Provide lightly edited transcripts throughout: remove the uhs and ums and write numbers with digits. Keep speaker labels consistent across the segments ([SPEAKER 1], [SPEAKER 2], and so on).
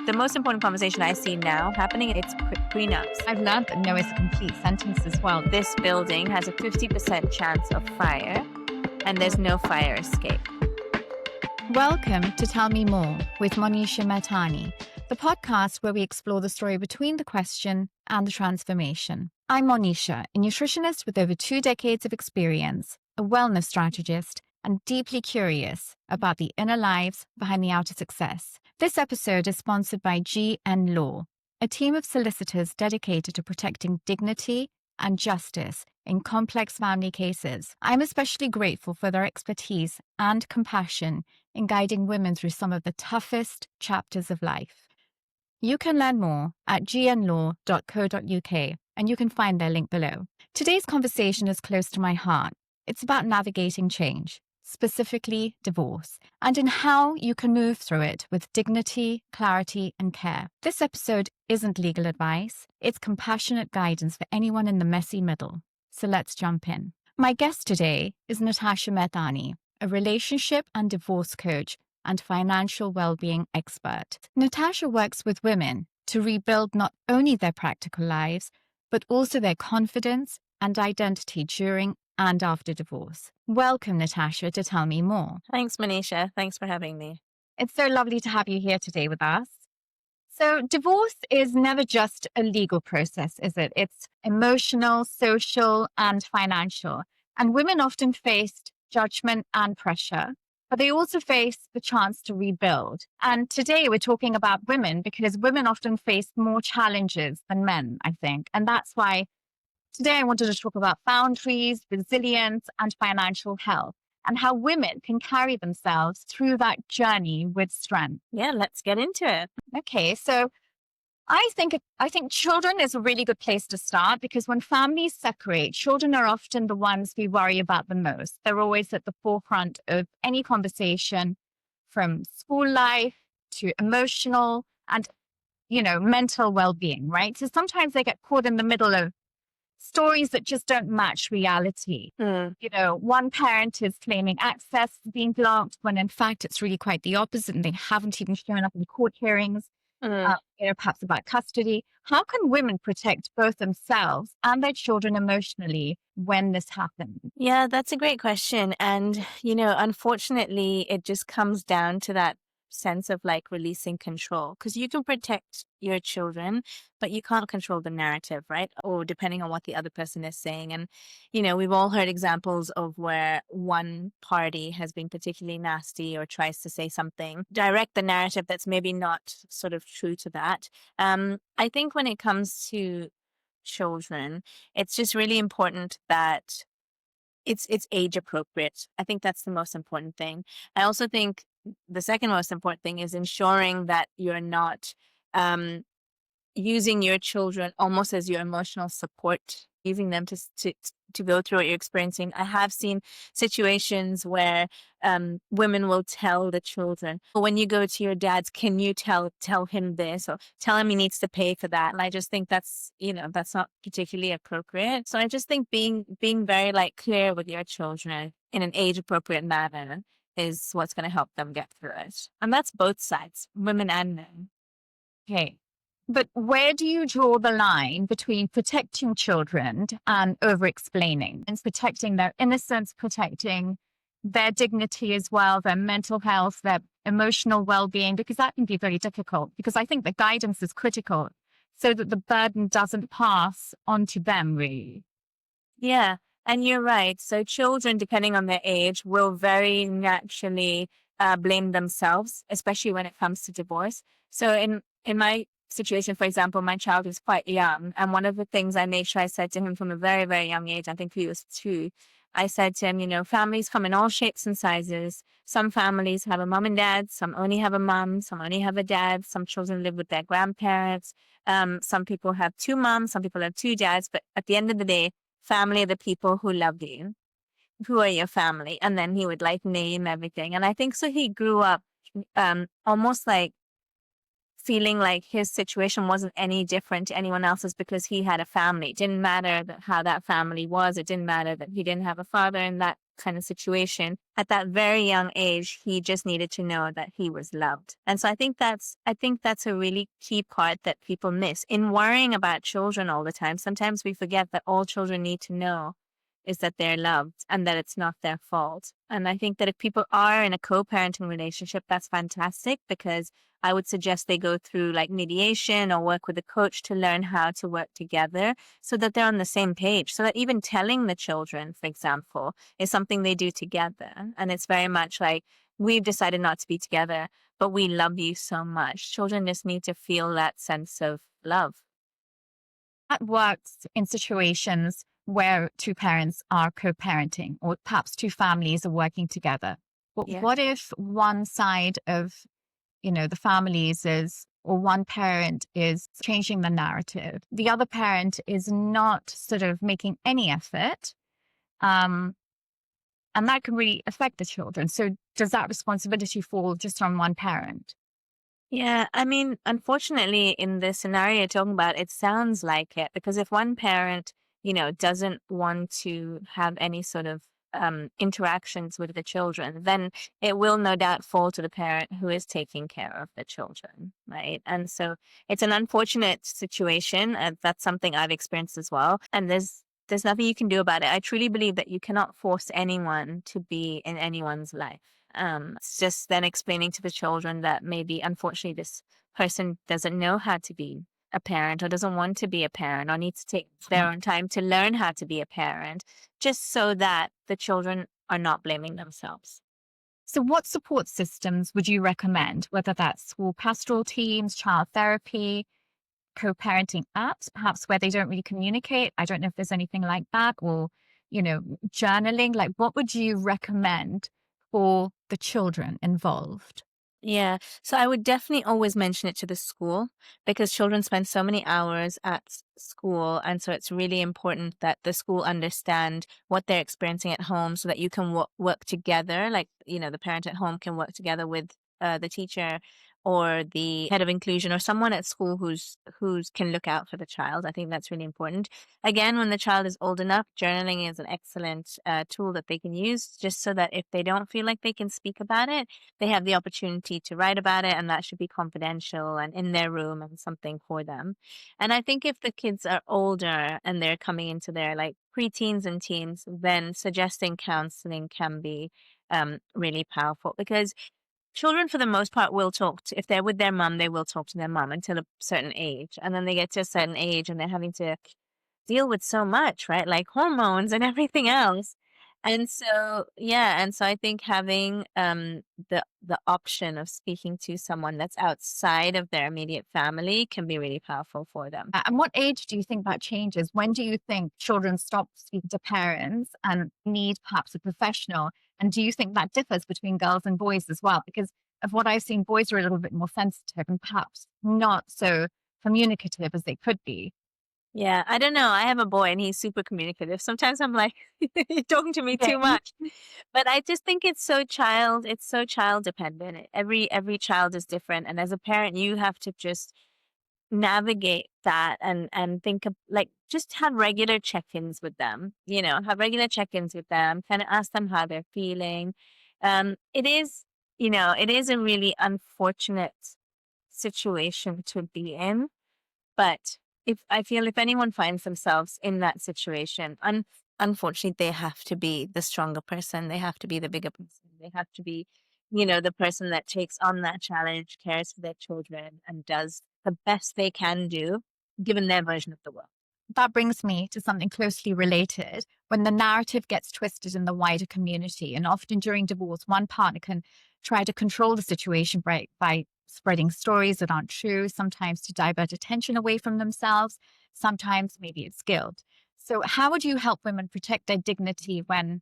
[SPEAKER 1] The most important conversation I see now happening, it's prenups.
[SPEAKER 2] I've learned that no is a complete sentence as well.
[SPEAKER 1] This building has a 50% chance of fire, and there's no fire escape.
[SPEAKER 2] Welcome to Tell Me More with Monisha Mahtani, the podcast where we explore the story between the question and the transformation. I'm Monisha, a nutritionist with over 2 decades of experience, a wellness strategist, and deeply curious about the inner lives behind the outer success. This episode is sponsored by GN Law, a team of solicitors dedicated to protecting dignity and justice in complex family cases. I'm especially grateful for their expertise and compassion in guiding women through some of the toughest chapters of life. You can learn more at gnlaw.co.uk, and you can find their link below. Today's conversation is close to my heart. It's about navigating change, specifically divorce, and in how you can move through it with dignity, clarity, and care. This episode isn't legal advice. It's compassionate guidance for anyone in the messy middle. So let's jump in. My guest today is Natasha Mahtani, a relationship and divorce coach and financial well-being expert. Natasha works with women to rebuild not only their practical lives, but also their confidence and identity during and after divorce. Welcome, Natasha, to Tell Me More.
[SPEAKER 1] Thanks, Monisha. Thanks for having me.
[SPEAKER 2] It's so lovely to have you here today with us. So divorce is never just a legal process, is it? It's emotional, social, and financial. And women often face judgment and pressure, but they also face the chance to rebuild. And today we're talking about women because women often face more challenges than men, I think. And that's why today I wanted to talk about boundaries, resilience, and financial health, and how women can carry themselves through that journey with strength.
[SPEAKER 1] Yeah, let's get into it.
[SPEAKER 2] Okay, so I think children is a really good place to start because when families separate, children are often the ones we worry about the most. They're always at the forefront of any conversation, from school life to emotional and, mental well-being, right? So sometimes they get caught in the middle of stories that just don't match reality. One parent is claiming access is being blocked when in fact it's really quite the opposite and they haven't even shown up in court hearings, perhaps about custody. How can women protect both themselves and their children emotionally when this happens?
[SPEAKER 1] Yeah, that's a great question. And, unfortunately, it just comes down to that sense of like releasing control, because you can protect your children, but you can't control the narrative, right? Or depending on what the other person is saying. And, we've all heard examples of where one party has been particularly nasty or tries to say something, direct the narrative that's maybe not sort of true to that. I think when it comes to children, it's just really important that it's age appropriate. I think that's the most important thing. I also think the second most important thing is ensuring that you're not using your children almost as your emotional support, using them to go through what you're experiencing. I have seen situations where women will tell the children, when you go to your dad's, can you tell him this, or tell him he needs to pay for that? And I just think that's not particularly appropriate. So I just think being very clear with your children in an age appropriate manner is what's going to help them get through it. And that's both sides, women and men.
[SPEAKER 2] Okay. But where do you draw the line between protecting children and over-explaining and protecting their innocence, protecting their dignity as well, their mental health, their emotional well-being? Because that can be very difficult, because I think the guidance is critical so that the burden doesn't pass on to them, really.
[SPEAKER 1] Yeah. And you're right. So children, depending on their age, will very naturally blame themselves, especially when it comes to divorce. So in my situation, for example, my child is quite young. And one of the things I made sure I said to him from a very, very young age, I think he was 2, I said to him, families come in all shapes and sizes. Some families have a mom and dad. Some only have a mom. Some only have a dad. Some children live with their grandparents. Some people have 2 moms. Some people have 2 dads. But at the end of the day, family are the people who love you, who are your family. And then he would name everything. And I think so he grew up almost feeling like his situation wasn't any different to anyone else's because he had a family. It didn't matter how that family was. It didn't matter that he didn't have a father in that kind of situation, at that very young age, he just needed to know that he was loved. And so I think that's a really key part that people miss in worrying about children all the time. Sometimes we forget that all children need to know is that they're loved and that it's not their fault. And I think that if people are in a co-parenting relationship, that's fantastic, because I would suggest they go through like mediation or work with a coach to learn how to work together so that they're on the same page. So that even telling the children, for example, is something they do together. And it's very much like, we've decided not to be together, but we love you so much. Children just need to feel that sense of love.
[SPEAKER 2] That works in situations where two parents are co-parenting, or perhaps two families are working together. But
[SPEAKER 1] Yeah.
[SPEAKER 2] what if one side of, the families is, or one parent is changing the narrative, the other parent is not sort of making any effort, and that can really affect the children. So does that responsibility fall just on one parent?
[SPEAKER 1] Yeah, I mean, unfortunately, in the scenario you're talking about, it sounds like it, because if one parent, doesn't want to have any sort of interactions with the children, then it will no doubt fall to the parent who is taking care of the children, right? And so it's an unfortunate situation. That's something I've experienced as well. And there's nothing you can do about it. I truly believe that you cannot force anyone to be in anyone's life. It's just then explaining to the children that maybe, unfortunately, this person doesn't know how to be a parent or doesn't want to be a parent or needs to take their own time to learn how to be a parent, just so that the children are not blaming themselves.
[SPEAKER 2] So what support systems would you recommend, whether that's school pastoral teams, child therapy, co-parenting apps, perhaps where they don't really communicate? I don't know if there's anything like that, or, journaling. Like, what would you recommend for the children involved?
[SPEAKER 1] Yeah. So I would definitely always mention it to the school, because children spend so many hours at school. And so it's really important that the school understand what they're experiencing at home so that you can work together. Like, the parent at home can work together with the teacher or the head of inclusion or someone at school who's can look out for the child. I think that's really important. Again, when the child is old enough, journaling is an excellent tool that they can use, just so that if they don't feel like they can speak about it, they have the opportunity to write about it, and that should be confidential and in their room and something for them. And I think if the kids are older and they're coming into their like preteens and teens, then suggesting counseling can be really powerful, because children, for the most part, will talk to, if they're with their mum, they will talk to their mum until a certain age. And then they get to a certain age and they're having to deal with so much, right? Like hormones and everything else. And so, yeah. And so I think having the option of speaking to someone that's outside of their immediate family can be really powerful for them.
[SPEAKER 2] And what age do you think that changes? When do you think children stop speaking to parents and need perhaps a professional? And do you think that differs between girls and boys as well? Because of what I've seen, boys are a little bit more sensitive and perhaps not so communicative as they could be.
[SPEAKER 1] Yeah, I don't know. I have a boy and he's super communicative. Sometimes I'm like, you're talking to me
[SPEAKER 2] Okay.
[SPEAKER 1] too much. But I just think it's so child dependent. Every child is different. And as a parent, you have to just navigate that and think of like, just have regular check-ins with them, kind of ask them how they're feeling. It is, it is a really unfortunate situation to be in, but if anyone finds themselves in that situation, unfortunately, they have to be the stronger person. They have to be the bigger person. They have to be, the person that takes on that challenge, cares for their children, and does the best they can do, given their version of the world.
[SPEAKER 2] That brings me to something closely related. When the narrative gets twisted in the wider community, and often during divorce, one partner can try to control the situation by spreading stories that aren't true, sometimes to divert attention away from themselves, sometimes maybe it's guilt. So, how would you help women protect their dignity when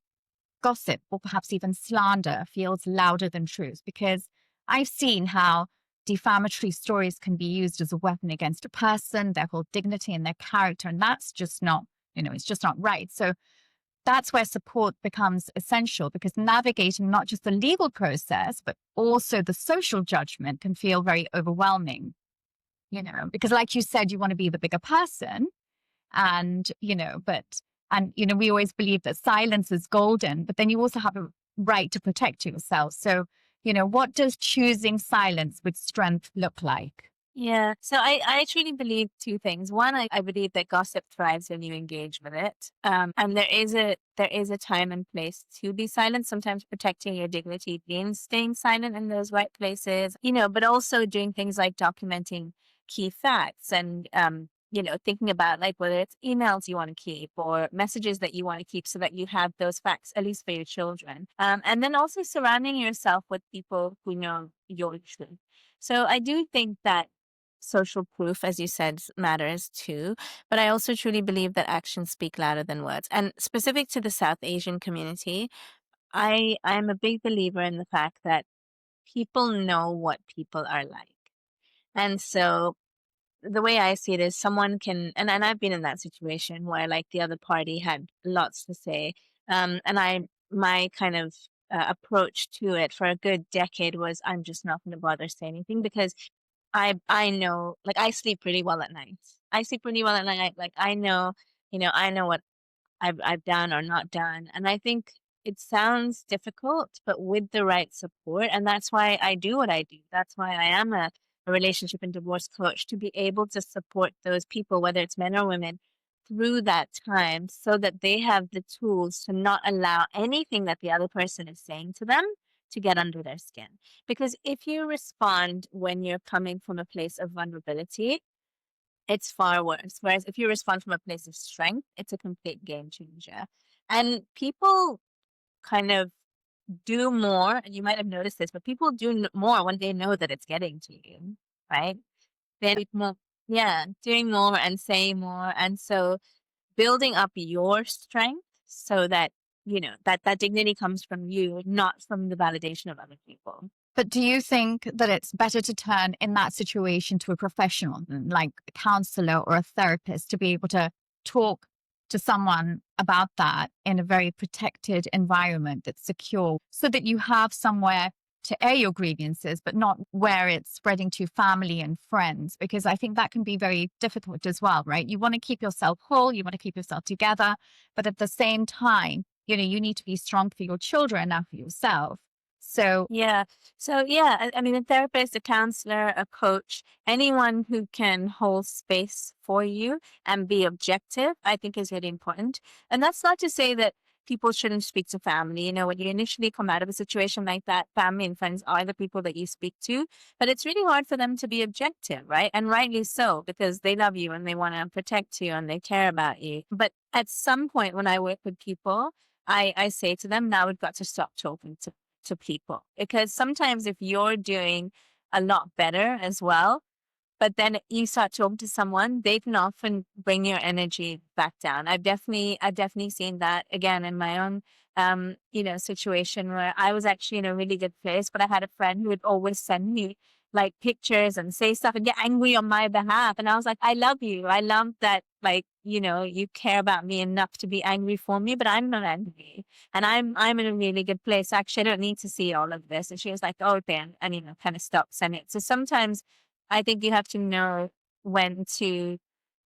[SPEAKER 2] gossip or perhaps even slander feels louder than truth? Because I've seen how defamatory stories can be used as a weapon against a person, their whole dignity and their character. And that's just not, it's just not right. So that's where support becomes essential, because navigating not just the legal process, but also the social judgment can feel very overwhelming, because like you said, you want to be the bigger person and, but And, we always believe that silence is golden, but then you also have a right to protect yourself. So, what does choosing silence with strength look like?
[SPEAKER 1] Yeah. So I truly believe two things. One, I believe that gossip thrives when you engage with it. And there is a time and place to be silent. Sometimes protecting your dignity means staying silent in those right places, but also doing things like documenting key facts and thinking about like whether it's emails you want to keep or messages that you want to keep so that you have those facts, at least for your children. And then also surrounding yourself with people who know your truth. So I do think that social proof, as you said, matters too. But I also truly believe that actions speak louder than words. And specific to the South Asian community, I'm a big believer in the fact that people know what people are like. And so the way I see it is someone can, and I've been in that situation where like the other party had lots to say. My kind of approach to it for a good decade was I'm just not going to bother saying anything because I know, like, I sleep pretty well at night. I sleep pretty well at night. Like, I know what I've done or not done. And I think it sounds difficult, but with the right support, and that's why I do what I do. That's why I am a relationship and divorce coach, to be able to support those people, whether it's men or women, through that time so that they have the tools to not allow anything that the other person is saying to them to get under their skin. Because if you respond when you're coming from a place of vulnerability, it's far worse. Whereas if you respond from a place of strength, it's a complete game changer. And people kind of do more, and you might have noticed this, but people do more when they know that it's getting to you, right? They do more, yeah, doing more and saying more. And so building up your strength so that, that dignity comes from you, not from the validation of other people.
[SPEAKER 2] But do you think that it's better to turn in that situation to a professional, like a counselor or a therapist, to be able to talk to someone about that in a very protected environment that's secure so that you have somewhere to air your grievances, but not where it's spreading to family and friends? Because I think that can be very difficult as well, right? You want to keep yourself whole, you want to keep yourself together, but at the same time, you need to be strong for your children and for yourself. So
[SPEAKER 1] Yeah. So, yeah, I mean, a therapist, a counselor, a coach, anyone who can hold space for you and be objective, I think is really important. And that's not to say that people shouldn't speak to family. When you initially come out of a situation like that, family and friends are the people that you speak to. But it's really hard for them to be objective, right? And rightly so, because they love you and they want to protect you and they care about you. But at some point when I work with people, I say to them, now we've got to stop talking to people, because sometimes if you're doing a lot better as well, but then you start talking to someone, they can often bring your energy back down. I've definitely seen that again in my own situation where I was actually in a really good place, but I had a friend who would always send me like pictures and say stuff and get angry on my behalf. And I was like, I love you. I love that, like, you care about me enough to be angry for me, but I'm not angry. And I'm in a really good place. Actually, I don't need to see all of this. And she was like, oh, then, and kind of stop sending it. So sometimes I think you have to know when to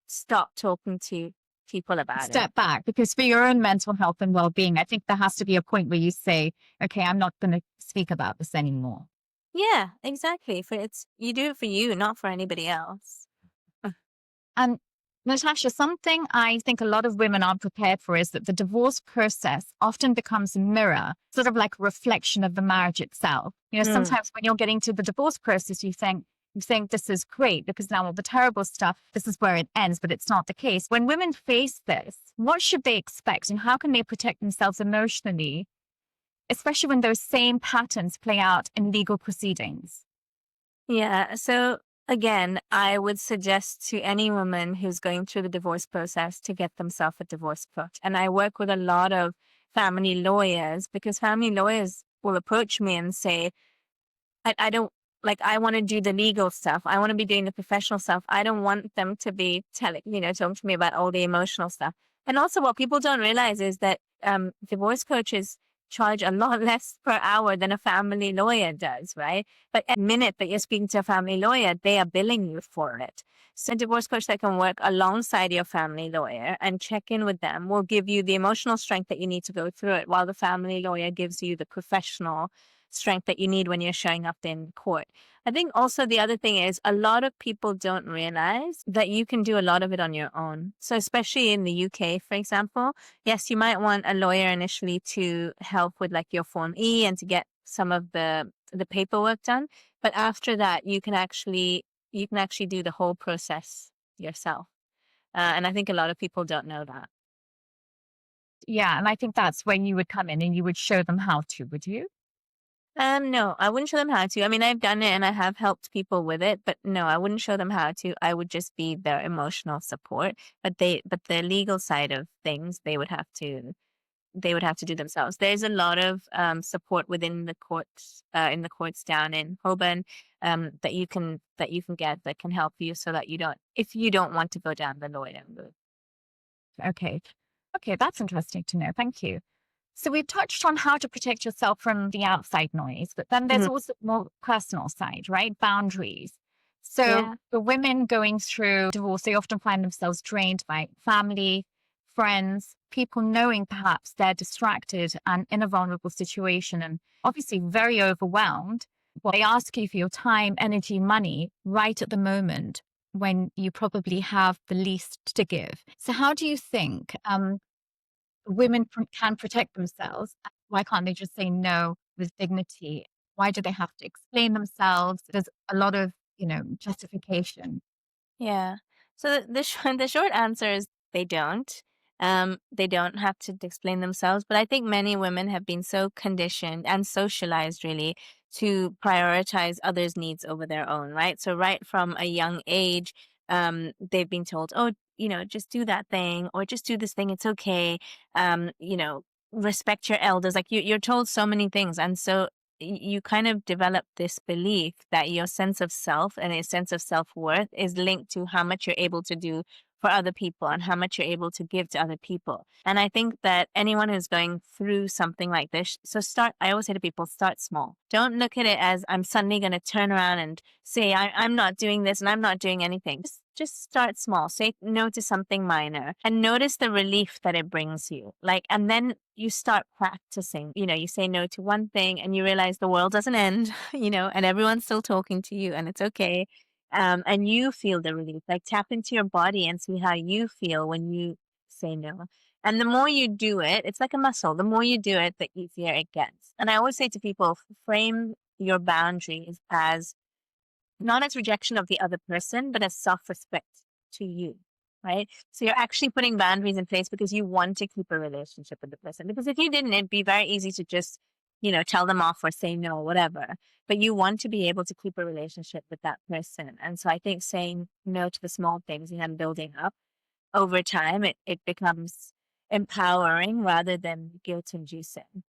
[SPEAKER 1] stop talking to people about it.
[SPEAKER 2] step back, because for your own mental health and well-being, I think there has to be a point where you say, okay, I'm not going to speak about this anymore.
[SPEAKER 1] Yeah, exactly. You do it for you, not for anybody else.
[SPEAKER 2] And Natasha, something I think a lot of women aren't prepared for is that the divorce process often becomes a mirror, sort of like a reflection of the marriage itself. Sometimes when you're getting to the divorce process, you think this is great because now all the terrible stuff, this is where it ends, but it's not the case. When women face this, what should they expect and how can they protect themselves emotionally, especially when those same patterns play out in legal proceedings?
[SPEAKER 1] Yeah. So again, I would suggest to any woman who's going through the divorce process to get themselves a divorce coach. And I work with a lot of family lawyers, because family lawyers will approach me and say, I don't, like, I want to do the legal stuff. I want to be doing the professional stuff. I don't want them to be talking to me about all the emotional stuff. And also what people don't realize is that divorce coaches charge a lot less per hour than a family lawyer does, right? But at the minute that you're speaking to a family lawyer, they are billing you for it. So a divorce coach that can work alongside your family lawyer and check in with them will give you the emotional strength that you need to go through it, while the family lawyer gives you the professional strength that you need when you're showing up in court. I think also the other thing is a lot of people don't realize that you can do a lot of it on your own. So especially in the UK, for example, yes, you might want a lawyer initially to help with like your Form E and to get some of the paperwork done. But after that, you can actually do the whole process yourself. And I think a lot of people don't know that.
[SPEAKER 2] Yeah. And I think that's when you would come in and you would show them how to, would you?
[SPEAKER 1] No, I wouldn't show them how to. I mean, I've done it and I have helped people with it, but no, I wouldn't show them how to. I would just be their emotional support. But the legal side of things, they would have to do themselves. There's a lot of support within the courts, in the courts down in Holborn, that you can get that can help you so that if you don't want to go down the lawyer route.
[SPEAKER 2] Okay. Okay, that's interesting to know. Thank you. So we've touched on how to protect yourself from the outside noise, but then there's
[SPEAKER 1] Mhm.
[SPEAKER 2] also more personal side, right? Boundaries. So
[SPEAKER 1] Yeah.
[SPEAKER 2] the women going through divorce, they often find themselves drained by family, friends, people knowing perhaps they're distracted and in a vulnerable situation and obviously very overwhelmed. Well, they ask you for your time, energy, money right at the moment when you probably have the least to give. So how do you think women can protect themselves? Why can't they just say no with dignity? Why do they have to explain themselves? There's a lot of, justification.
[SPEAKER 1] Yeah. So the short answer is they don't. They don't have to explain themselves, but I think many women have been so conditioned and socialized really to prioritize others' needs over their own, right? So right from a young age, they've been told, oh, just do that thing or just do this thing. It's okay. Respect your elders. Like you're told so many things. And so you kind of develop this belief that your sense of self and a sense of self-worth is linked to how much you're able to do for other people and how much you're able to give to other people. And I think that anyone who's going through something like this, I always say to people, start small. Don't look at it as I'm suddenly going to turn around and say, I'm not doing this and I'm not doing anything. Just start small. Say no to something minor and notice the relief that it brings you. And then you start practicing. You say no to one thing and you realize the world doesn't end, and everyone's still talking to you and it's okay. And you feel the relief. Like tap into your body and see how you feel when you say no. And the more you do it, it's like a muscle. The more you do it, the easier it gets. And I always say to people, frame your boundaries as not as rejection of the other person, but as self-respect to you, right? So you're actually putting boundaries in place because you want to keep a relationship with the person. Because if you didn't, it'd be very easy to just, tell them off or say no, whatever. But you want to be able to keep a relationship with that person. And so I think saying no to the small things and then building up over time, it becomes empowering rather than guilt inducing.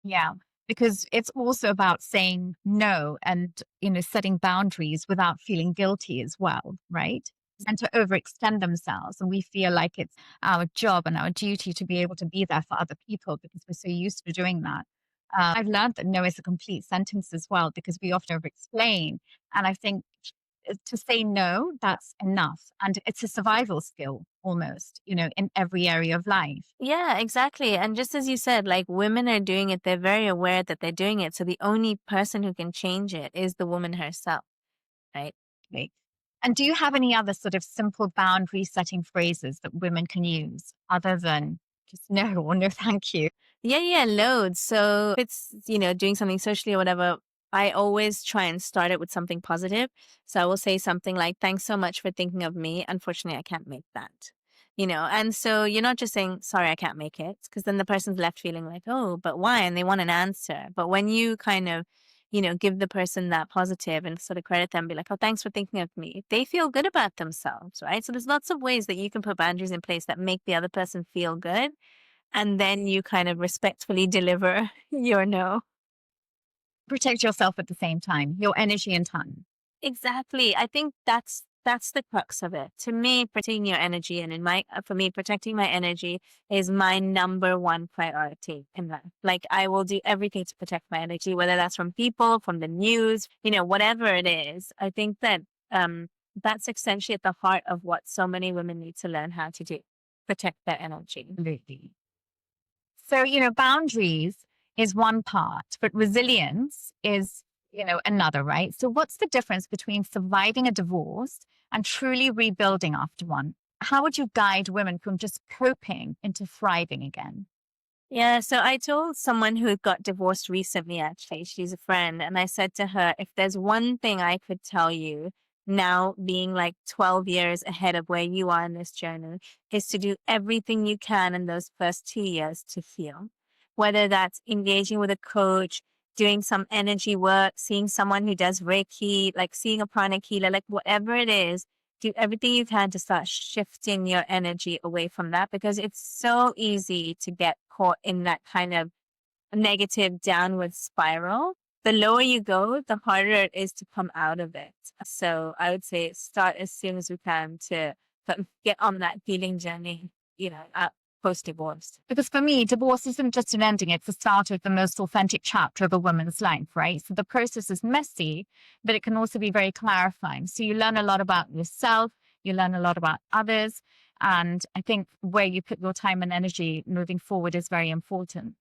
[SPEAKER 2] Yeah, because it's also about saying no and, setting boundaries without feeling guilty as well, right? And to overextend themselves. And we feel like it's our job and our duty to be able to be there for other people because we're so used to doing that. I've learned that no is a complete sentence as well because we often over-explain. And I think to say no, that's enough. And it's a survival skill almost, in every area of life.
[SPEAKER 1] Yeah, exactly. And just as you said, like women are doing it, they're very aware that they're doing it. So the only person who can change it is the woman herself, right?
[SPEAKER 2] Right. And do you have any other sort of simple boundary setting phrases that women can use other than just no or no thank you?
[SPEAKER 1] Yeah, loads. So if it's, doing something socially or whatever, I always try and start it with something positive. So I will say something like, thanks so much for thinking of me. Unfortunately, I can't make that. And so you're not just saying, sorry, I can't make it, because then the person's left feeling like, oh, but why? And they want an answer. But when you kind of, give the person that positive and sort of credit them, be like, oh, thanks for thinking of me, they feel good about themselves, right? So there's lots of ways that you can put boundaries in place that make the other person feel good. And then you kind of respectfully deliver your no.
[SPEAKER 2] Protect yourself at the same time, your energy and time.
[SPEAKER 1] Exactly. I think that's that's the crux of it. To me, protecting your energy, and for me, protecting my energy is my number one priority in life. Like, I will do everything to protect my energy, whether that's from people, from the news, whatever it is. I think that that's essentially at the heart of what so many women need to learn how to do, protect their energy.
[SPEAKER 2] Absolutely. So, boundaries is one part, but resilience is, another, right? So what's the difference between surviving a divorce and truly rebuilding after one? How would you guide women from just coping into thriving again?
[SPEAKER 1] Yeah, so I told someone who got divorced recently, actually, she's a friend, and I said to her, if there's one thing I could tell you now, being like 12 years ahead of where you are in this journey, is to do everything you can in those first 2 years to heal. Whether that's engaging with a coach, doing some energy work, seeing someone who does Reiki, like seeing a pranic healer, like whatever it is, do everything you can to start shifting your energy away from that, because it's so easy to get caught in that kind of negative downward spiral. The lower you go, the harder it is to come out of it. So I would say start as soon as we can to get on that healing journey, post divorce.
[SPEAKER 2] Because for me, divorce isn't just an ending, it's the start of the most authentic chapter of a woman's life, right? So the process is messy, but it can also be very clarifying. So you learn a lot about yourself, you learn a lot about others. And I think where you put your time and energy moving forward is very important.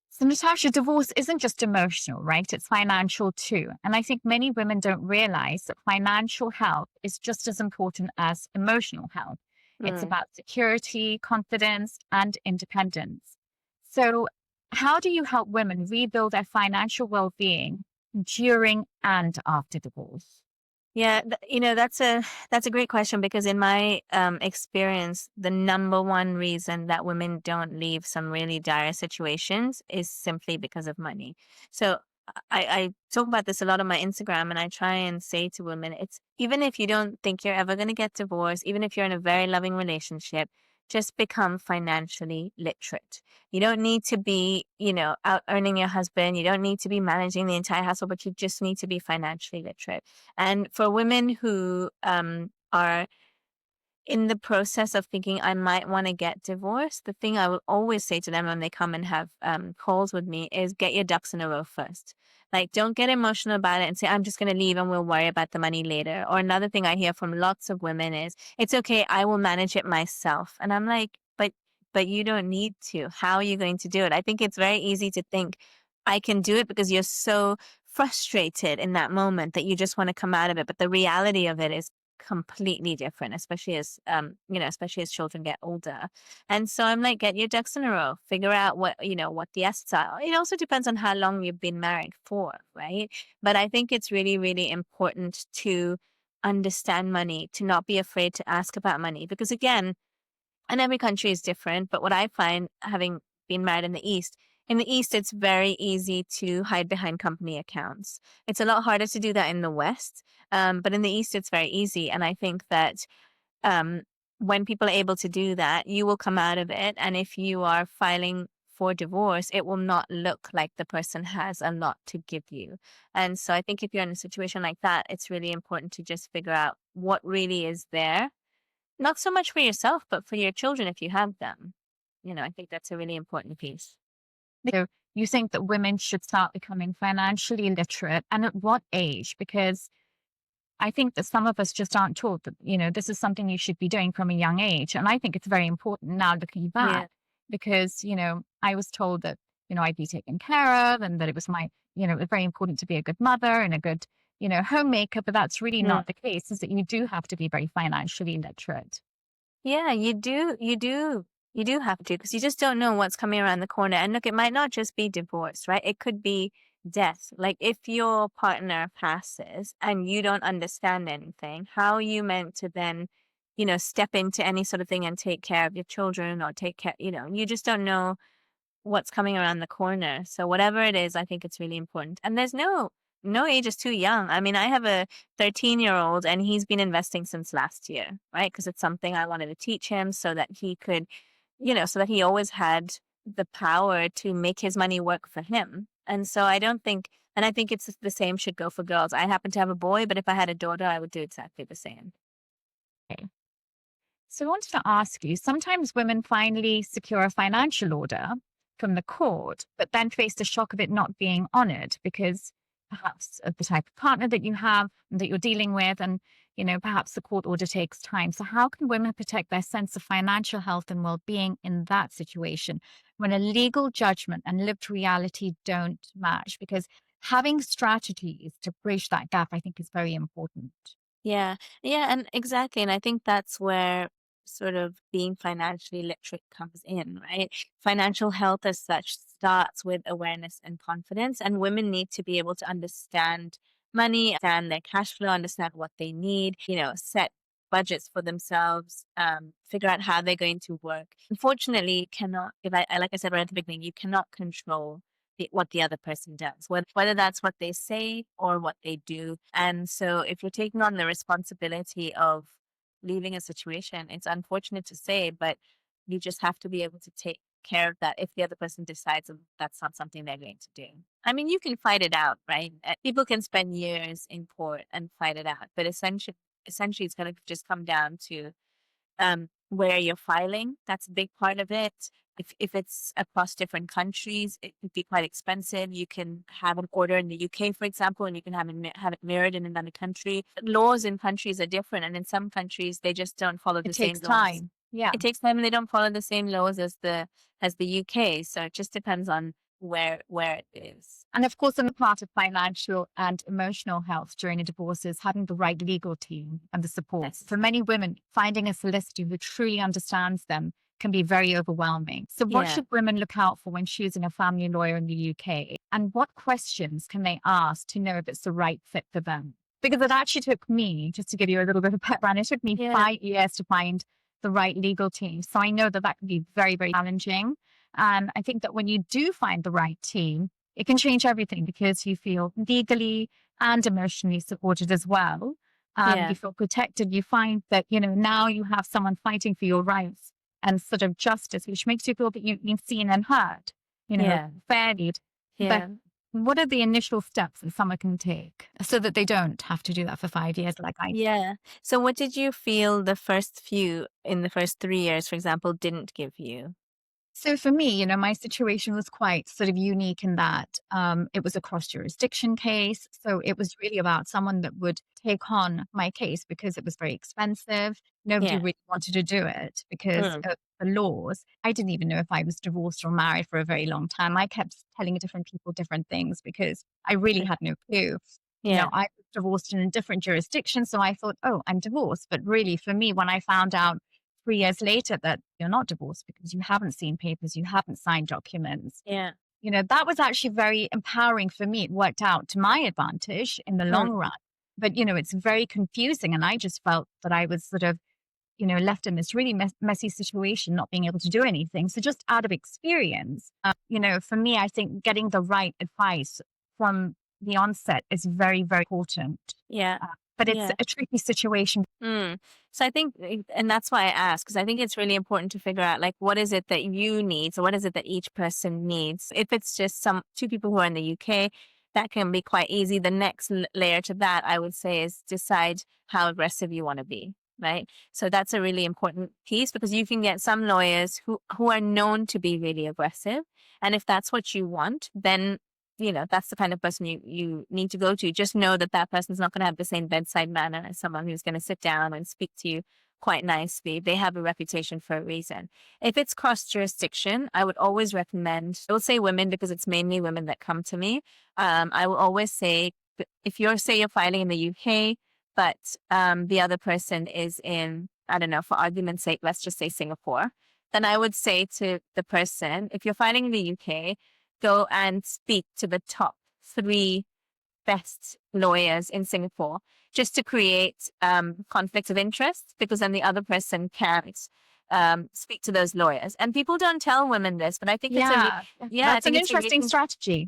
[SPEAKER 2] So, Natasha, divorce isn't just emotional, right? It's financial too. And I think many women don't realize that financial health is just as important as emotional health. It's about security, confidence, and independence. So, how do you help women rebuild their financial well being during and after divorce?
[SPEAKER 1] Yeah, that's a great question, because in my experience, the number one reason that women don't leave some really dire situations is simply because of money. So I talk about this a lot on my Instagram, and I try and say to women, it's even if you don't think you're ever going to get divorced, even if you're in a very loving relationship, just become financially literate. You don't need to be, out earning your husband. You don't need to be managing the entire household, but you just need to be financially literate. And for women who are in the process of thinking, I might want to get divorced, the thing I will always say to them when they come and have calls with me is get your ducks in a row first. Like, don't get emotional about it and say, I'm just going to leave and we'll worry about the money later. Or another thing I hear from lots of women is, it's okay, I will manage it myself. And I'm like, but you don't need to. How are you going to do it? I think it's very easy to think I can do it because you're so frustrated in that moment that you just want to come out of it. But the reality of it is completely different, especially as children get older. And so I'm like, get your ducks in a row, figure out what the assets are. It also depends on how long you've been married for, right? But I think it's really, really important to understand money, to not be afraid to ask about money, because again, and every country is different. But what I find, having been married in the East, it's very easy to hide behind company accounts. It's a lot harder to do that in the West. But in the East, it's very easy. And I think that um, when people are able to do that, you will come out of it. And if you are filing for divorce, it will not look like the person has a lot to give you. And so I think if you're in a situation like that, it's really important to just figure out what really is there. Not so much for yourself, but for your children if you have them. I think that's a really important piece.
[SPEAKER 2] So you think that women should start becoming financially literate, and at what age? Because I think that some of us just aren't taught that, this is something you should be doing from a young age. And I think it's very important now looking back because, I was told that, I'd be taken care of and that it was it was very important to be a good mother and a good, homemaker. But that's really not the case, is that you do have to be very financially literate.
[SPEAKER 1] Yeah, you do. You do have to, because you just don't know what's coming around the corner. And look, it might not just be divorce, right? It could be death. Like, if your partner passes and you don't understand anything, how are you meant to then, step into any sort of thing and take care of your children, or take care, you just don't know what's coming around the corner. So whatever it is, I think it's really important. And there's no age is too young. I mean, I have a 13-year-old and he's been investing since last year, right? Because it's something I wanted to teach him so that he could, so that he always had the power to make his money work for him. And so I don't think And I think it's the same should go for girls. I happen to have a boy, but if I had a daughter, I would do exactly the same.
[SPEAKER 2] Okay. So I wanted to ask you, sometimes women finally secure a financial order from the court, but then face the shock of it not being honored because perhaps of the type of partner that you have and that you're dealing with, and perhaps the court order takes time. So how can women protect their sense of financial health and well-being in that situation when a legal judgment and lived reality don't match? Because having strategies to bridge that gap, I think, is very important.
[SPEAKER 1] Yeah. Yeah. And exactly. And I think that's where sort of being financially literate comes in, right? Financial health as such starts with awareness and confidence. And women need to be able to understand money, understand their cash flow, understand what they need, set budgets for themselves, figure out how they're going to work. Unfortunately, you cannot, if I like I said right at the beginning, you cannot control what the other person does, whether that's what they say or what they do. And so if you're taking on the responsibility of leaving a situation, it's unfortunate to say, but you just have to be able to take care of that if the other person decides that that's not something they're going to do. I mean, you can fight it out, right? People can spend years in court and fight it out, but essentially it's going to just come down to where you're filing. That's a big part of it. If it's across different countries, it could be quite expensive. You can have an order in the UK, for example, and you can have it mirrored in another country. Laws in countries are different, and in some countries they just don't follow the
[SPEAKER 2] It
[SPEAKER 1] same
[SPEAKER 2] takes
[SPEAKER 1] laws.
[SPEAKER 2] time. Yeah.
[SPEAKER 1] It takes time, and they don't follow the same laws as the UK. So it just depends on where it is.
[SPEAKER 2] And of course, another part of financial and emotional health during a divorce is having the right legal team and the support.
[SPEAKER 1] Yes.
[SPEAKER 2] For many women, finding a solicitor who truly understands them can be very overwhelming. So what
[SPEAKER 1] Yeah.
[SPEAKER 2] should women look out for when choosing a family lawyer in the UK? And what questions can they ask to know if it's the right fit for them? Because it actually took me, just to give you a little bit of background, it took me 5 years to find the right legal team. So I know that can be very, very challenging. And I think that when you do find the right team, it can change everything because you feel legally and emotionally supported as well. You feel protected. You find that, now you have someone fighting for your rights and sort of justice, which makes you feel that you've been seen and heard, fairly. But what are the initial steps that someone can take so that they don't have to do that for 5 years like I did?
[SPEAKER 1] Yeah. So what did you feel the first 3 years, for example, didn't give you?
[SPEAKER 2] So for me, my situation was quite sort of unique in that it was a cross jurisdiction case. So it was really about someone that would take on my case because it was very expensive. Nobody really wanted to do it because of the laws. I didn't even know if I was divorced or married for a very long time. I kept telling different people different things because I really had no clue. I was divorced in a different jurisdiction. So I thought, oh, I'm divorced. But really, for me, when I found out 3 years later that you're not divorced because you haven't seen papers, you haven't signed documents. That was actually very empowering for me. It worked out to my advantage in the long run. But, it's very confusing. And I just felt that I was sort of, left in this really messy situation, not being able to do anything. So just out of experience, for me, I think getting the right advice from the onset is very, very important. But it's a tricky situation.
[SPEAKER 1] So I think, and that's why I ask, because I think it's really important to figure out, like, what is it that you need? So what is it that each person needs? If it's just two people who are in the UK, that can be quite easy. The next layer to that, I would say, is decide how aggressive you want to be, right? So that's a really important piece because you can get some lawyers who are known to be really aggressive. And if that's what you want, then that's the kind of person you need to go to. Just know that person's not going to have the same bedside manner as someone who's going to sit down and speak to you quite nicely. They have a reputation for a reason. If it's cross jurisdiction, I would always recommend, I will say women because it's mainly women that come to me. I will always say, if you're filing in the UK, but the other person is in, I don't know, for argument's sake, let's just say Singapore, then I would say to the person, if you're filing in the UK, go and speak to the top 3 best lawyers in Singapore just to create conflicts of interest, because then the other person can't speak to those lawyers. And people don't tell women this, but I think
[SPEAKER 2] that's an interesting strategy.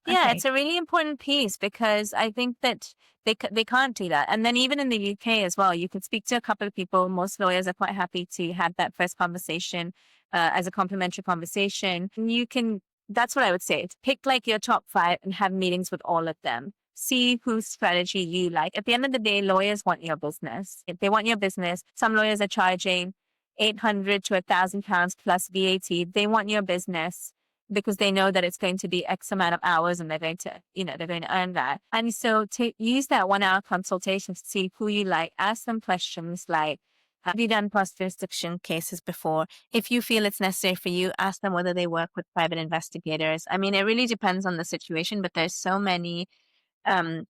[SPEAKER 1] It's a really important piece because I think that they can't do that. And then even in the UK as well, you could speak to a couple of people. Most lawyers are quite happy to have that first conversation as a complimentary conversation. You can that's what I would say. Pick like your top 5 and have meetings with all of them. See whose strategy you like. At the end of the day, lawyers want your business. If they want your business, some lawyers are charging 800 to £1,000 plus VAT. They want your business because they know that it's going to be X amount of hours and they're going to, they're going to earn that. And so use that 1 hour consultation to see who you like. Ask them questions like, have you done cross-jurisdiction cases before? If you feel it's necessary for you, ask them whether they work with private investigators. I mean, it really depends on the situation, but there's so many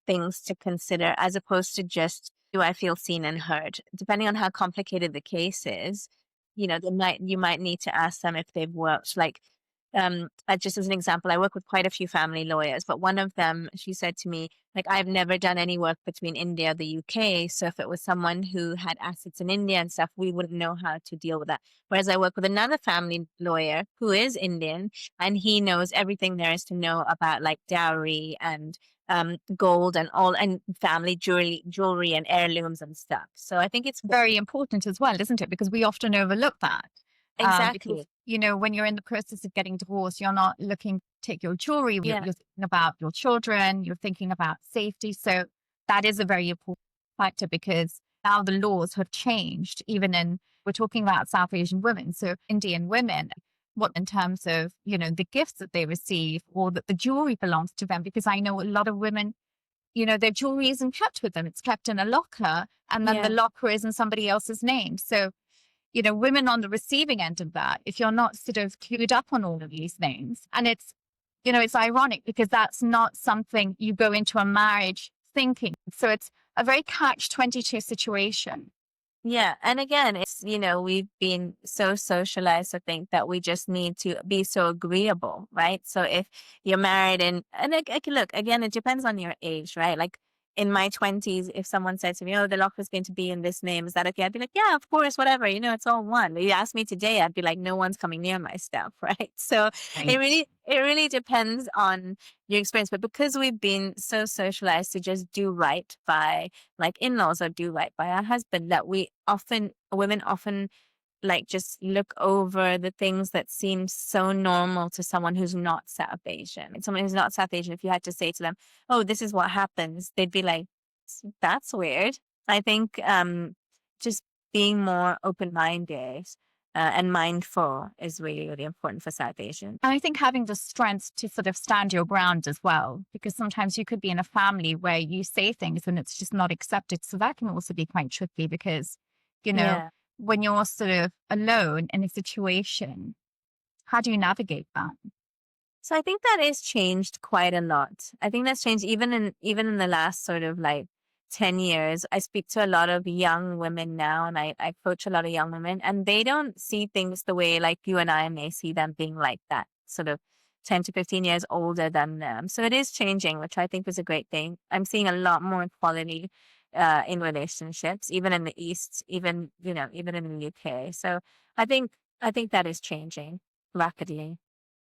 [SPEAKER 1] things to consider as opposed to just, do I feel seen and heard? Depending on how complicated the case is, you might need to ask them if they've worked like, just as an example, I work with quite a few family lawyers, but one of them, she said to me, like, I've never done any work between India or the UK. So if it was someone who had assets in India and stuff, we wouldn't know how to deal with that. Whereas I work with another family lawyer who is Indian and he knows everything there is to know about like dowry and gold and all and family jewelry and heirlooms and stuff. So I think it's
[SPEAKER 2] very important as well, isn't it? Because we often overlook that.
[SPEAKER 1] Exactly.
[SPEAKER 2] Because, when you're in the process of getting divorced, you're not looking to take your jewelry.
[SPEAKER 1] Yeah.
[SPEAKER 2] You're thinking about your children. You're thinking about safety. So that is a very important factor because now the laws have changed. We're talking about South Asian women, so Indian women. What in terms of the gifts that they receive or that the jewelry belongs to them? Because I know a lot of women, their jewelry isn't kept with them. It's kept in a locker, and then the locker is in somebody else's name. So women on the receiving end of that, if you're not sort of clued up on all of these things, and it's ironic because that's not something you go into a marriage thinking. So it's a very catch-22 situation.
[SPEAKER 1] Yeah. And again, it's, we've been so socialized to think that we just need to be so agreeable, right? So if you're married look, again, it depends on your age, right? Like in my 20s, if someone said to me, oh, the locker is going to be in this name, is that okay? I'd be like, yeah, of course, whatever, it's all one. If you ask me today, I'd be like, no one's coming near my stuff, right? So it really depends on your experience. But because we've been so socialized to just do right by like in-laws or do right by our husband, that women often like just look over the things that seem so normal to someone who's not South Asian. And someone who's not South Asian, if you had to say to them, oh, this is what happens, they'd be like, that's weird. I think just being more open-minded and mindful is really, really important for South Asians.
[SPEAKER 2] And I think having the strength to sort of stand your ground as well, because sometimes you could be in a family where you say things and it's just not accepted. So that can also be quite tricky because, when you're sort of alone in a situation, how do you navigate that?
[SPEAKER 1] So I think that has changed quite a lot. I think that's changed even in the last sort of like 10 years. I speak to a lot of young women now and I coach a lot of young women and they don't see things the way like you and I may see them being like that, sort of 10 to 15 years older than them. So it is changing, which I think is a great thing. I'm seeing a lot more equality in relationships, even in the East, even in the UK. So I think that is changing rapidly.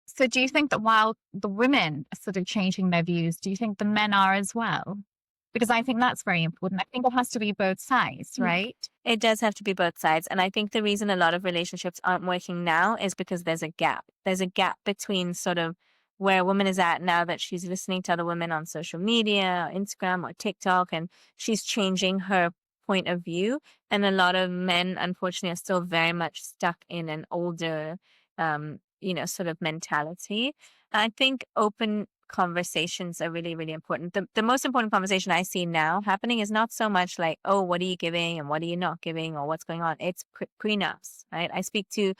[SPEAKER 2] So do you think that while the women are sort of changing their views, do you think the men are as well? Because I think that's very important. I think it has to be both sides, right?
[SPEAKER 1] It does have to be both sides. And I think the reason a lot of relationships aren't working now is because there's a gap. There's a gap between sort of where a woman is at now that she's listening to other women on social media, or Instagram or TikTok, and she's changing her point of view. And a lot of men, unfortunately, are still very much stuck in an older, sort of mentality. I think open conversations are really, really important. The most important conversation I see now happening is not so much like, oh, what are you giving and what are you not giving or what's going on? It's prenups, right? I speak to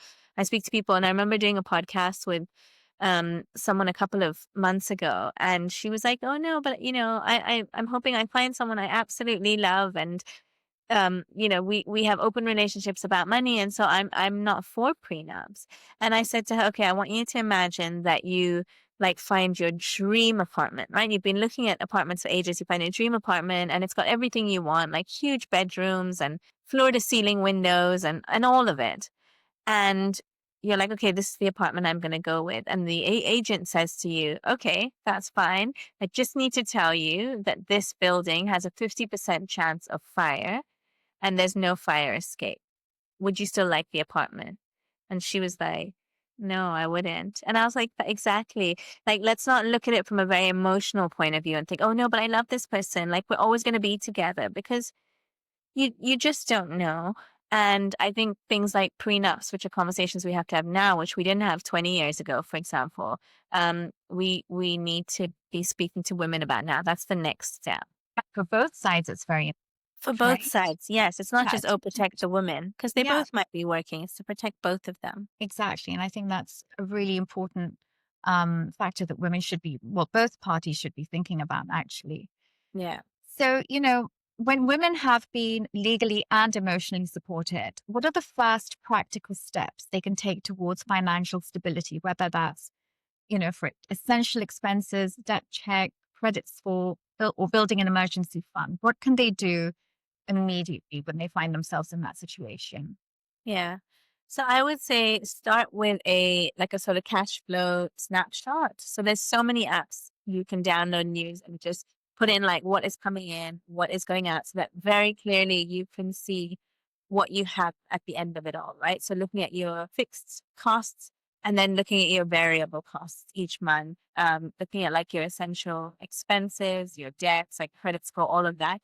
[SPEAKER 1] people, and I remember doing a podcast with someone a couple of months ago, and she was like, oh no, but I'm hoping I find someone I absolutely love, and we have open relationships about money, and so I'm not for prenups. And I said to her, okay, I want you to imagine that you like find your dream apartment, right? You've been looking at apartments for ages. You find a dream apartment and it's got everything you want, like huge bedrooms and floor to ceiling windows and all of it. And you're like, okay, this is the apartment I'm going to go with. And the agent says to you, okay, that's fine. I just need to tell you that this building has a 50% chance of fire and there's no fire escape. Would you still like the apartment? And she was like, No, I wouldn't. And I was like, exactly. Like, let's not look at it from a very emotional point of view and think, oh no, but I love this person. Like, we're always going to be together, because you just don't know. And I think things like prenups, which are conversations we have to have now, which we didn't have 20 years ago, for example, we need to be speaking to women about now. That's the next step.
[SPEAKER 2] For both sides, it's very
[SPEAKER 1] For
[SPEAKER 2] important,
[SPEAKER 1] both
[SPEAKER 2] right?
[SPEAKER 1] sides, yes. It's not
[SPEAKER 2] Yeah,
[SPEAKER 1] just, oh, protect the women, because they
[SPEAKER 2] yeah,
[SPEAKER 1] both might be working. It's to protect both of them.
[SPEAKER 2] exactly. And I think that's a really important factor that women should be, well, both parties should be thinking about, actually.
[SPEAKER 1] Yeah.
[SPEAKER 2] So, when women have been legally and emotionally supported, what are the first practical steps they can take towards financial stability, whether that's, for essential expenses, debt check, credit score, or building an emergency fund? What can they do immediately when they find themselves in that situation?
[SPEAKER 1] Yeah. So I would say start with a sort of cash flow snapshot. So there's so many apps you can download and use, and just put in like what is coming in, what is going out, so that very clearly you can see what you have at the end of it all, right? So looking at your fixed costs, and then looking at your variable costs each month, looking at like your essential expenses, your debts, like credit score, all of that.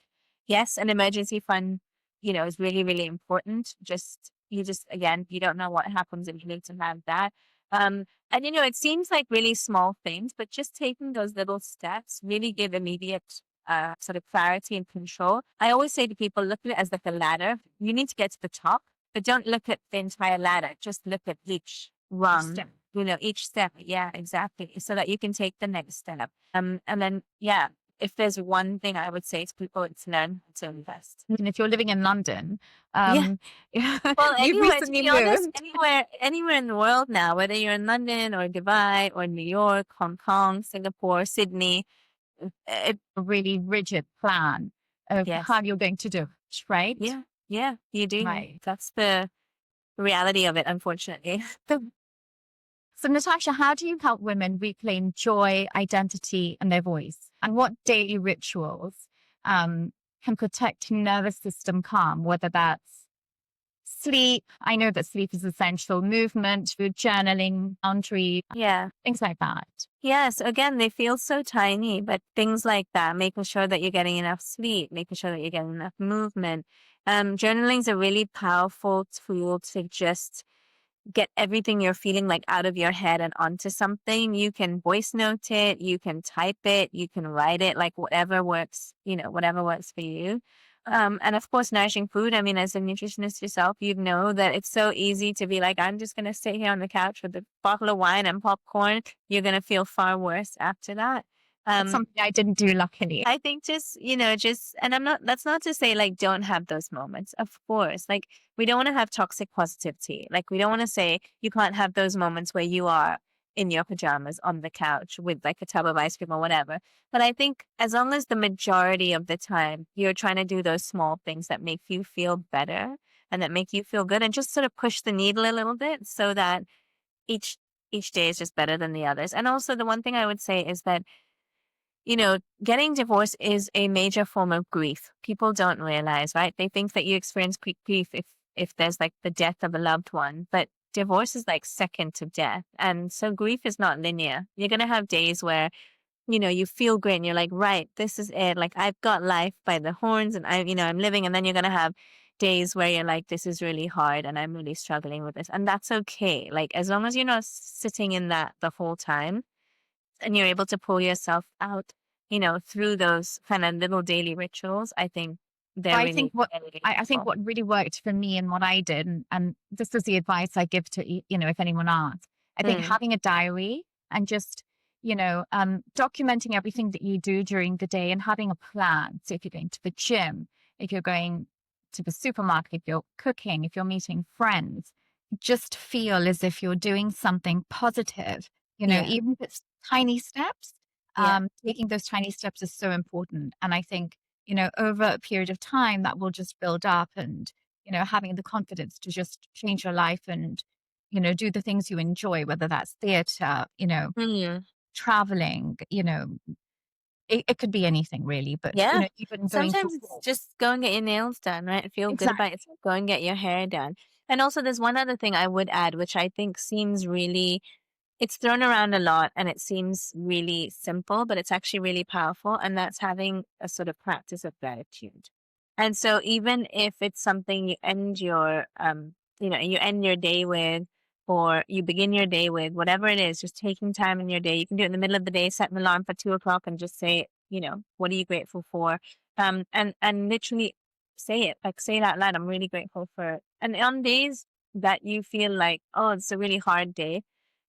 [SPEAKER 1] Yes, an emergency fund, is really, really important. Again, you don't know what happens, if you need to have that. And it seems like really small things, but just taking those little steps really give immediate sort of clarity and control. I always say to people, look at it as like a ladder. You need to get to the top, but don't look at the entire ladder. Just look at each rung,
[SPEAKER 2] Step.
[SPEAKER 1] each step. Yeah, exactly. So that you can take the next step. And then, yeah, if there's one thing I would say to people, it's learn to invest.
[SPEAKER 2] And if you're living in London,
[SPEAKER 1] Yeah.
[SPEAKER 2] um,
[SPEAKER 1] Well,
[SPEAKER 2] you've
[SPEAKER 1] anywhere, to
[SPEAKER 2] recently
[SPEAKER 1] be honest,
[SPEAKER 2] moved.
[SPEAKER 1] anywhere in the world now, whether you're in London or Dubai or New York, Hong Kong, Singapore, Sydney, it,
[SPEAKER 2] A really rigid plan of
[SPEAKER 1] yes.
[SPEAKER 2] how you're going to do it, right?
[SPEAKER 1] Yeah. Yeah, you do.
[SPEAKER 2] Right.
[SPEAKER 1] That's the reality of it, unfortunately.
[SPEAKER 2] So, Natasha, how do you help women reclaim joy, identity, and their voice? And what daily rituals can protect nervous system calm, whether that's sleep? I know that sleep is essential, movement, food, journaling, boundary,
[SPEAKER 1] Yeah.
[SPEAKER 2] things like that.
[SPEAKER 1] Yes, again, they feel so tiny, but things like that, making sure that you're getting enough sleep, making sure that you're getting enough movement. Journaling is a really powerful tool to just get everything you're feeling like out of your head and onto something. You can voice note it, you can type it, you can write it, like whatever works, whatever works for you. And of course, nourishing food. I mean, as a nutritionist yourself, you know that it's so easy to be like, I'm just going to sit here on the couch with a bottle of wine and popcorn. You're going to feel far worse after that.
[SPEAKER 2] That's something I didn't do, luckily.
[SPEAKER 1] I think and that's not to say like don't have those moments. Of course, like we don't want to have toxic positivity. Like we don't want to say you can't have those moments where you are in your pajamas on the couch with like a tub of ice cream or whatever. But I think as long as the majority of the time you're trying to do those small things that make you feel better and that make you feel good, and just sort of push the needle a little bit, so that each each day is just better than the others. And also the one thing I would say is that getting divorced is a major form of grief. People don't realize, right? They think that you experience quick grief if there's like the death of a loved one, but divorce is like second to death. And so grief is not linear. You're going to have days where, you feel great and you're like, right, this is it. Like I've got life by the horns and I'm living. And then you're going to have days where you're like, this is really hard and I'm really struggling with this. And that's okay. Like as long as you're not sitting in that the whole time, and you're able to pull yourself out, through those kind of little daily rituals, I think they're
[SPEAKER 2] I
[SPEAKER 1] really,
[SPEAKER 2] think what
[SPEAKER 1] really
[SPEAKER 2] I think
[SPEAKER 1] helpful.
[SPEAKER 2] what really worked for me and what I did, and this was the advice I give to if anyone asks. I think
[SPEAKER 1] Mm,
[SPEAKER 2] having a diary and just documenting everything that you do during the day and having a plan. So if you're going to the gym, if you're going to the supermarket, if you're cooking, if you're meeting friends, just feel as if you're doing something positive.
[SPEAKER 1] yeah,
[SPEAKER 2] Even if it's tiny steps.
[SPEAKER 1] yeah.
[SPEAKER 2] Taking those tiny steps is so important, and I think over a period of time that will just build up, and, having the confidence to just change your life and, do the things you enjoy, whether that's theater,
[SPEAKER 1] Mm,
[SPEAKER 2] traveling, it could be anything really, but,
[SPEAKER 1] yeah.
[SPEAKER 2] even going for
[SPEAKER 1] Sometimes
[SPEAKER 2] a
[SPEAKER 1] it's
[SPEAKER 2] walk.
[SPEAKER 1] just go and get your nails done, right? Feel good about
[SPEAKER 2] Exactly.
[SPEAKER 1] yourself. Go and get your hair done. And also there's one other thing I would add, which I think seems really, it's thrown around a lot and it seems really simple, but it's actually really powerful. And that's having a sort of practice of gratitude. And so even if it's something you end your, you end your day with, or you begin your day with, whatever it is, just taking time in your day. You can do it in the middle of the day, set an alarm for 2 o'clock and just say, what are you grateful for? And literally say it, like say it out loud. I'm really grateful for it. And on days that you feel like, oh, it's a really hard day,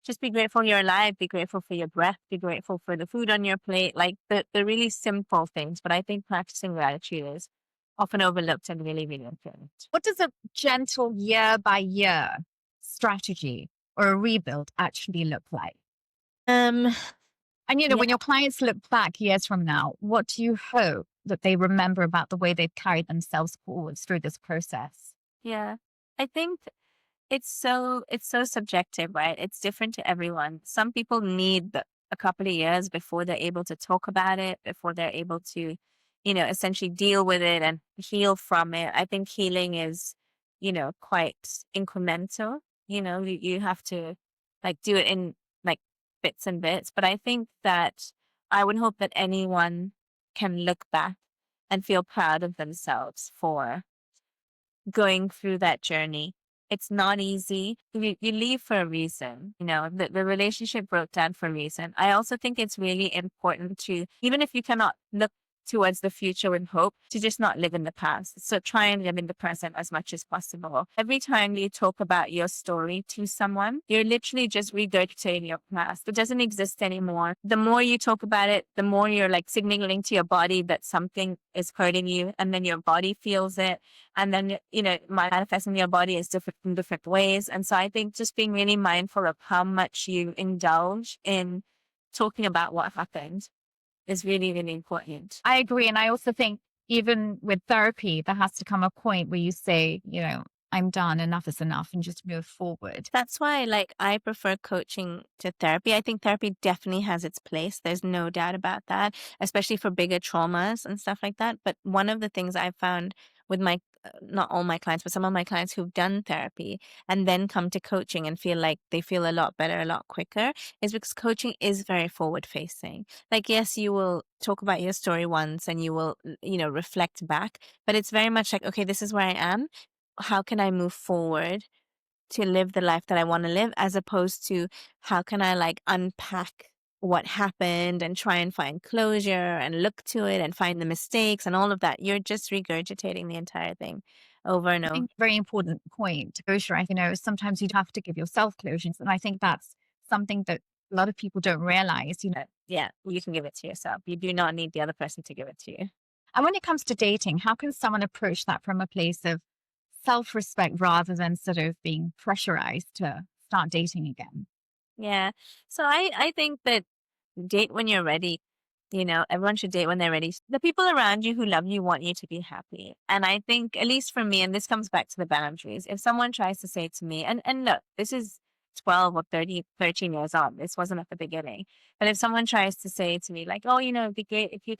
[SPEAKER 1] just be grateful you're alive, be grateful for your breath, be grateful for the food on your plate, like the really simple things. But I think practicing gratitude is often overlooked and really, really important.
[SPEAKER 2] What does a gentle year by year strategy or a rebuild actually look like? And,
[SPEAKER 1] Yeah.
[SPEAKER 2] when your clients look back years from now, what do you hope that they remember about the way they've carried themselves forwards through this process?
[SPEAKER 1] Yeah. I think it's so subjective, right? It's different to everyone. Some people need a couple of years before they're able to talk about it, before they're able to, essentially deal with it and heal from it. I think healing is, quite incremental. You have to like do it in like bits and bits. But I think that I would hope that anyone can look back and feel proud of themselves for going through that journey. It's not easy. You leave for a reason. The relationship broke down for a reason. I also think it's really important to, even if you cannot look towards the future with hope, to just not live in the past. So try and live in the present as much as possible. Every time you talk about your story to someone, you're literally just regurgitating your past. It doesn't exist anymore. The more you talk about it, the more you're like signaling to your body that something is hurting you, and then your body feels it. And then, manifesting your body is different in different ways. And so I think just being really mindful of how much you indulge in talking about what happened is really, really important.
[SPEAKER 2] I agree. And I also think even with therapy, there has to come a point where you say, I'm done, enough is enough, and just move forward.
[SPEAKER 1] That's why, I prefer coaching to therapy. I think therapy definitely has its place. There's no doubt about that, especially for bigger traumas and stuff like that. But one of the things I've found with not all my clients, but some of my clients who've done therapy and then come to coaching and feel like they feel a lot better, a lot quicker, is because coaching is very forward facing. Like, yes, you will talk about your story once and you will, reflect back, but it's very much like, okay, this is where I am. How can I move forward to live the life that I want to live, as opposed to how can I unpack what happened and try and find closure and look to it and find the mistakes and all of that. You're just regurgitating the entire thing over and
[SPEAKER 2] I
[SPEAKER 1] over.
[SPEAKER 2] think very important point. Closure, sometimes you have to give yourself closures. And I think that's something that a lot of people don't realize,
[SPEAKER 1] Yeah, you can give it to yourself. You do not need the other person to give it to you.
[SPEAKER 2] And when it comes to dating, how can someone approach that from a place of self-respect rather than sort of being pressurized to start dating again?
[SPEAKER 1] Yeah. So I think that date when you're ready. Everyone should date when they're ready. The people around you who love you want you to be happy. And I think, at least for me, and this comes back to the boundaries, if someone tries to say to me, and look, this is 12 or 30, 13 years on, this wasn't at the beginning. But if someone tries to say to me, like, oh, it'd be great if you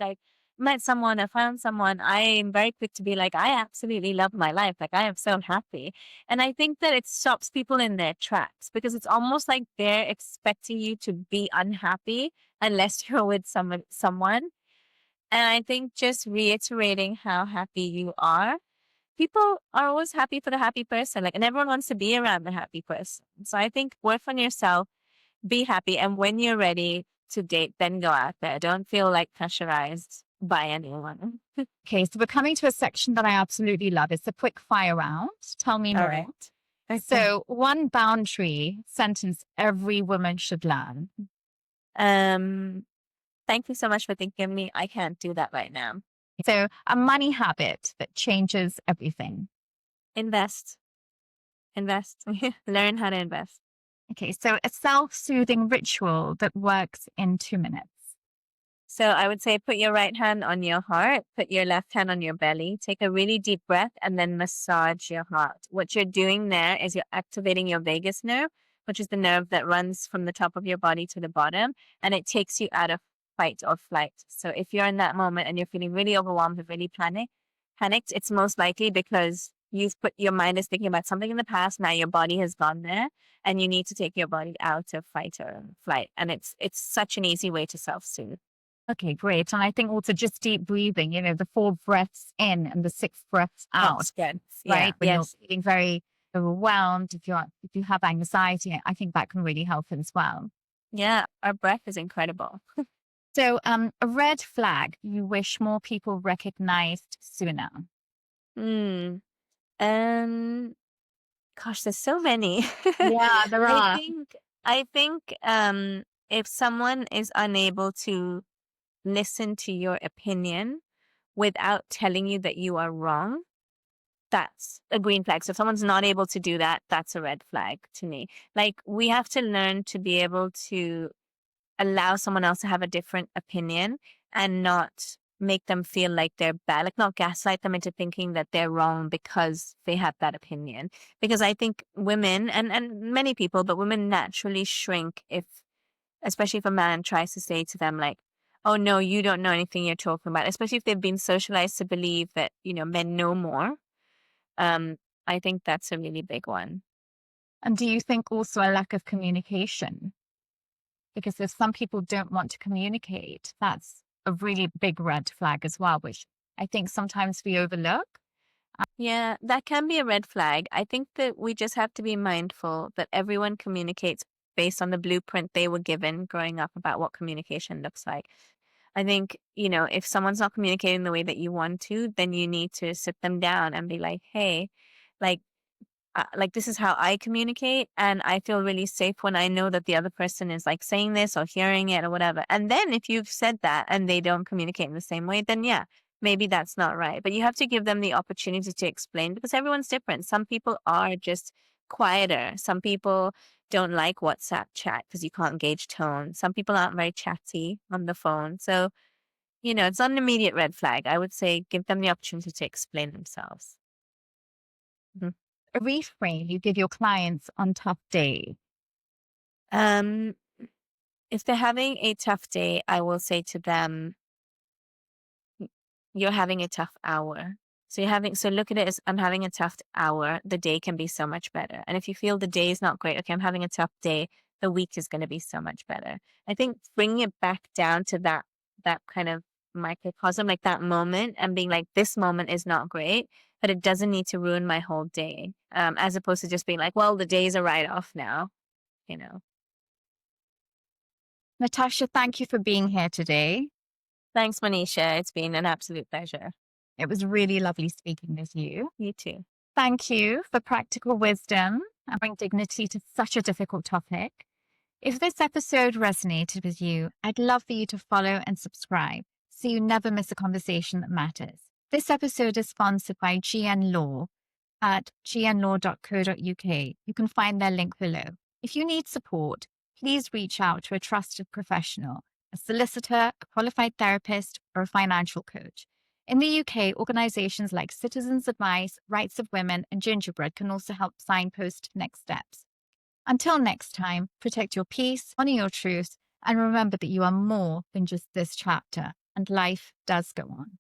[SPEAKER 1] met someone or found someone, I am very quick to be like, I absolutely love my life. Like, I am so happy. And I think that it stops people in their tracks, because it's almost like they're expecting you to be unhappy unless you're with someone. And I think just reiterating how happy you are. People are always happy for the happy person, and everyone wants to be around the happy person. So I think work on yourself, be happy, and when you're ready to date, then go out there. Don't feel pressurized by anyone.
[SPEAKER 2] Okay, so we're coming to a section that I absolutely love. It's a quick fire round. Tell me
[SPEAKER 1] All
[SPEAKER 2] more.
[SPEAKER 1] right. Okay.
[SPEAKER 2] So, one boundary sentence every woman should learn.
[SPEAKER 1] Thank you so much for thinking of me. I can't do that right now.
[SPEAKER 2] So, a money habit that changes everything.
[SPEAKER 1] Invest. Learn how to invest.
[SPEAKER 2] Okay, so a self-soothing ritual that works in 2 minutes.
[SPEAKER 1] So I would say put your right hand on your heart, put your left hand on your belly, take a really deep breath, and then massage your heart. What you're doing there is you're activating your vagus nerve, which is the nerve that runs from the top of your body to the bottom, and it takes you out of fight or flight. So if you're in that moment and you're feeling really overwhelmed or really panicked, it's most likely because your mind is thinking about something in the past. Now your body has gone there and you need to take your body out of fight or flight. And it's such an easy way to self-soothe.
[SPEAKER 2] Okay, great. And I think also just deep breathing, the 4 breaths in and the 6 breaths out,
[SPEAKER 1] That's good.
[SPEAKER 2] right?
[SPEAKER 1] Yeah.
[SPEAKER 2] When
[SPEAKER 1] Yes.
[SPEAKER 2] you're feeling very overwhelmed, if you have anxiety, I think that can really help as well.
[SPEAKER 1] Yeah. Our breath is incredible.
[SPEAKER 2] So, a red flag you wish more people recognized sooner.
[SPEAKER 1] Gosh, there's so many.
[SPEAKER 2] Yeah, there are.
[SPEAKER 1] I think if someone is unable to listen to your opinion without telling you that you are wrong, that's a green flag. So if someone's not able to do that, that's a red flag to me. Like, we have to learn to be able to allow someone else to have a different opinion and not make them feel like they're bad, like not gaslight them into thinking that they're wrong because they have that opinion. Because I think women and many people, but women naturally shrink especially if a man tries to say to them like, oh no, you don't know anything you're talking about, especially if they've been socialized to believe that, men know more. I think that's a really big one.
[SPEAKER 2] And do you think also a lack of communication? Because if some people don't want to communicate, that's a really big red flag as well, which I think sometimes we overlook.
[SPEAKER 1] Yeah, that can be a red flag. I think that we just have to be mindful that everyone communicates based on the blueprint they were given growing up about what communication looks like. I think, if someone's not communicating the way that you want to, then you need to sit them down and be like, hey, like, this is how I communicate, and I feel really safe when I know that the other person is like saying this or hearing it or whatever. And then if you've said that and they don't communicate in the same way, then yeah, maybe that's not right. But you have to give them the opportunity to explain, because everyone's different. Some people are just quieter. Some people don't like WhatsApp chat because you can't gauge tone. Some people aren't very chatty on the phone. So, it's not an immediate red flag. I would say give them the opportunity to explain themselves. Mhm.
[SPEAKER 2] A reframe you give your clients on tough days.
[SPEAKER 1] Um, if they're having a tough day, I will say to them, you're having a tough hour. So look at it as, I'm having a tough hour. The day can be so much better. And if you feel the day is not great, okay, I'm having a tough day. The week is going to be so much better. I think bringing it back down to that kind of microcosm, like that moment, and being like, this moment is not great, but it doesn't need to ruin my whole day. As opposed to just being like, well, the day's a write-off now,
[SPEAKER 2] Natasha, thank you for being here today.
[SPEAKER 1] Thanks, Monisha. It's been an absolute pleasure.
[SPEAKER 2] It was really lovely speaking with you.
[SPEAKER 1] You too.
[SPEAKER 2] Thank you for practical wisdom and bring dignity to such a difficult topic. If this episode resonated with you, I'd love for you to follow and subscribe so you never miss a conversation that matters. This episode is sponsored by GN Law at gnlaw.co.uk. You can find their link below. If you need support, please reach out to a trusted professional, a solicitor, a qualified therapist, or a financial coach. In the UK, organizations like Citizens Advice, Rights of Women, and Gingerbread can also help signpost next steps. Until next time, protect your peace, honor your truth, and remember that you are more than just this chapter, and life does go on.